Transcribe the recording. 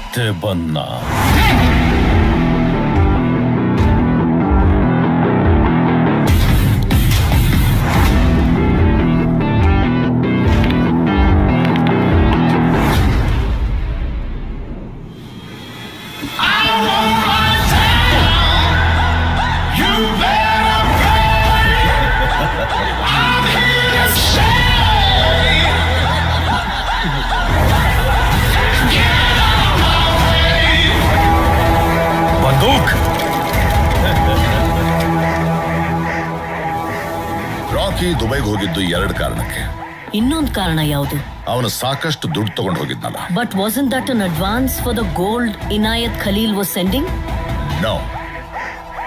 ಮತ್ತೆ ಬನ್ನ. ರಾಕಿ ದುಬೈಗೆ ಹೋಗಿದ್ದು 2 ಕಾರಣಕ್ಕೆ. ಇನ್ನೊಂದು ಕಾರಣ ಯಾವುದು? ಅವನು ಸಾಕಷ್ಟು ದುಡ್ಡು ತಗೊಂಡು ಹೋಗಿದ್ನಲ್ಲ. But wasn't that an advance for the gold Inayat Khalil was sending? No.